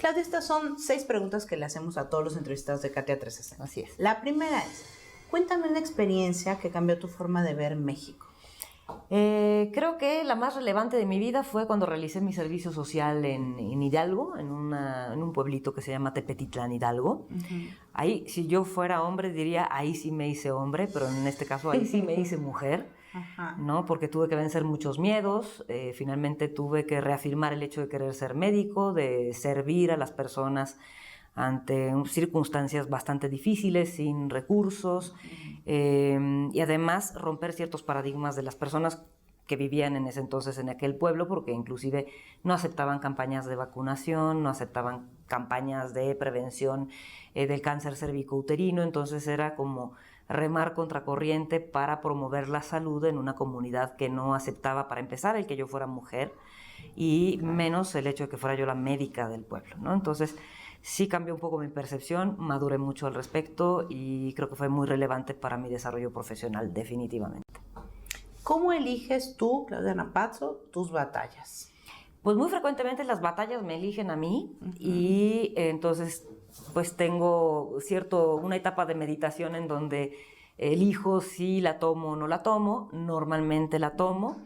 Claudia, estas son 6 preguntas que le hacemos a todos los entrevistados de Katia 360. Así es. La primera es, cuéntame una experiencia que cambió tu forma de ver México. Creo que la más relevante de mi vida fue cuando realicé mi servicio social en Hidalgo, en un pueblito que se llama Tepetitlán, Hidalgo. Ahí, si yo fuera hombre, diría, ahí sí me hice hombre, pero en este caso ahí sí me hice mujer, ¿no? Porque tuve que vencer muchos miedos, finalmente tuve que reafirmar el hecho de querer ser médico, de servir a las personas ante circunstancias bastante difíciles, sin recursos, y además romper ciertos paradigmas de las personas que vivían en ese entonces en aquel pueblo, porque inclusive no aceptaban campañas de vacunación, no aceptaban campañas de prevención del cáncer cervicouterino, entonces era como remar contracorriente para promover la salud en una comunidad que no aceptaba, para empezar, el que yo fuera mujer, y menos el hecho de que fuera yo la médica del pueblo, ¿no? Entonces, sí cambió un poco mi percepción, maduré mucho al respecto y creo que fue muy relevante para mi desarrollo profesional, definitivamente. ¿Cómo eliges tú, Claudia Napazzo, tus batallas? Pues muy frecuentemente las batallas me eligen a mí y entonces pues tengo una etapa de meditación en donde elijo si la tomo o no la tomo, normalmente la tomo.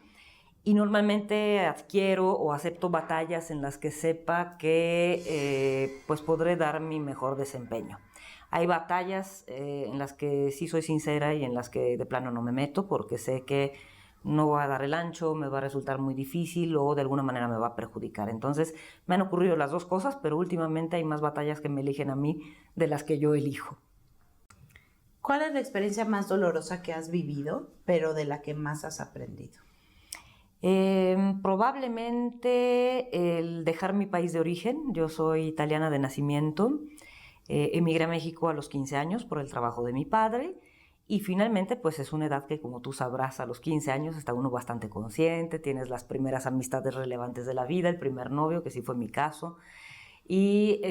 Y normalmente adquiero o acepto batallas en las que sepa que pues podré dar mi mejor desempeño. Hay batallas en las que sí soy sincera y en las que de plano no me meto porque sé que no voy a dar el ancho, me va a resultar muy difícil o de alguna manera me va a perjudicar. Entonces me han ocurrido las dos cosas, pero últimamente hay más batallas que me eligen a mí de las que yo elijo. ¿Cuál es la experiencia más dolorosa que has vivido, pero de la que más has aprendido? Probablemente el dejar mi país de origen. Yo soy italiana de nacimiento, emigré a México a los 15 años por el trabajo de mi padre y finalmente pues es una edad que, como tú sabrás, a los 15 años está uno bastante consciente, tienes las primeras amistades relevantes de la vida, el primer novio, que sí fue mi caso, y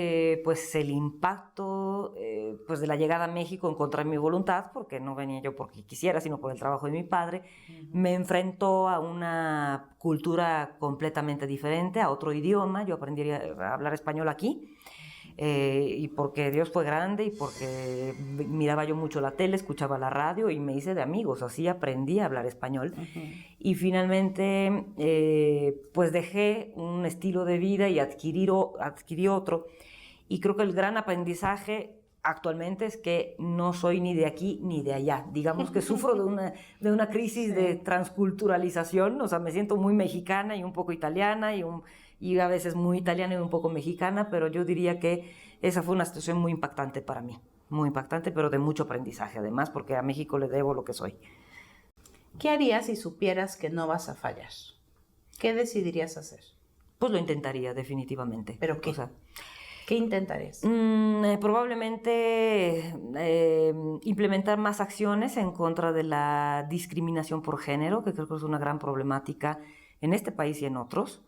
pues el impacto pues de la llegada a México en contra de mi voluntad, porque no venía yo porque quisiera, sino por el trabajo de mi padre, me enfrentó a una cultura completamente diferente, a otro idioma. Yo aprendí a hablar español aquí, y porque Dios fue grande y porque miraba yo mucho la tele, escuchaba la radio y me hice de amigos, así aprendí a hablar español. Y finalmente pues dejé un estilo de vida y adquirí otro, y creo que el gran aprendizaje actualmente es que no soy ni de aquí ni de allá. Digamos que sufro de una crisis de transculturalización, o sea, me siento muy mexicana y un poco italiana y a veces muy italiana y un poco mexicana, pero yo diría que esa fue una situación muy impactante para mí, muy impactante, pero de mucho aprendizaje además, porque a México le debo lo que soy. ¿Qué harías si supieras que no vas a fallar? ¿Qué decidirías hacer? Pues lo intentaría, definitivamente. ¿Pero qué? O sea, ¿qué intentarías? Probablemente implementar más acciones en contra de la discriminación por género, que creo que es una gran problemática en este país y en otros.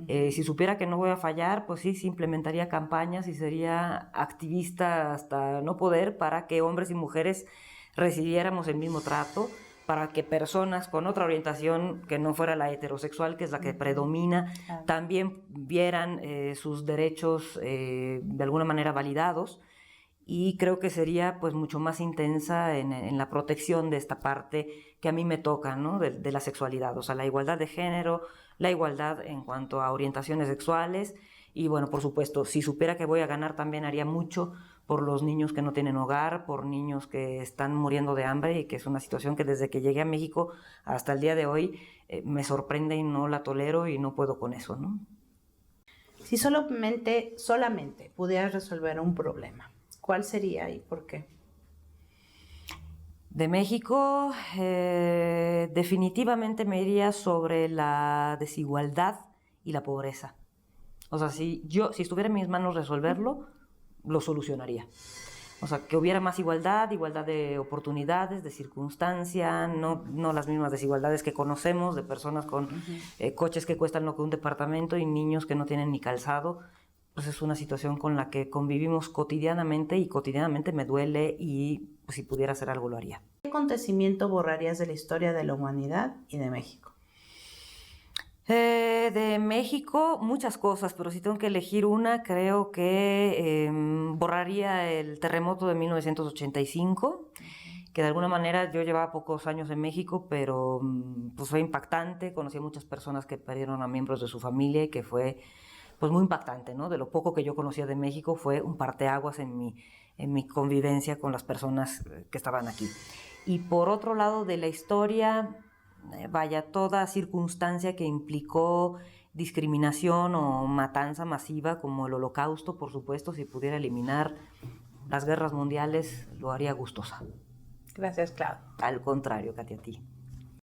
Si supiera que no voy a fallar, pues sí implementaría campañas y sería activista hasta no poder para que hombres y mujeres recibiéramos el mismo trato, para que personas con otra orientación que no fuera la heterosexual, que es la que predomina, también vieran sus derechos de alguna manera validados. Y creo que sería pues mucho más intensa en la protección de esta parte que a mí me toca, ¿no? De la sexualidad, o sea, la igualdad de género, la igualdad en cuanto a orientaciones sexuales. Y bueno, por supuesto, si supiera que voy a ganar, también haría mucho por los niños que no tienen hogar, por niños que están muriendo de hambre, y que es una situación que desde que llegué a México hasta el día de hoy me sorprende y no la tolero y no puedo con eso, ¿no? Si solamente pudieras resolver un problema, ¿cuál sería y por qué? De México, definitivamente me iría sobre la desigualdad y la pobreza. O sea, si estuviera en mis manos resolverlo, lo solucionaría. O sea, que hubiera más igualdad de oportunidades, de circunstancia, no las mismas desigualdades que conocemos, de personas con coches que cuestan lo que un departamento y niños que no tienen ni calzado. Pues es una situación con la que convivimos cotidianamente y cotidianamente me duele, y pues, si pudiera hacer algo lo haría. ¿Qué acontecimiento borrarías de la historia de la humanidad y de México? De México, muchas cosas, pero si tengo que elegir una, creo que borraría el terremoto de 1985, que de alguna manera yo llevaba pocos años en México, pero pues fue impactante. Conocí a muchas personas que perdieron a miembros de su familia y que fue pues muy impactante, ¿no? De lo poco que yo conocía de México, fue un parteaguas en mi convivencia con las personas que estaban aquí. Y por otro lado de la historia, vaya, toda circunstancia que implicó discriminación o matanza masiva, como el Holocausto, por supuesto, si pudiera eliminar las guerras mundiales, lo haría gustosa. Gracias, Clau. Al contrario, Katia, a ti.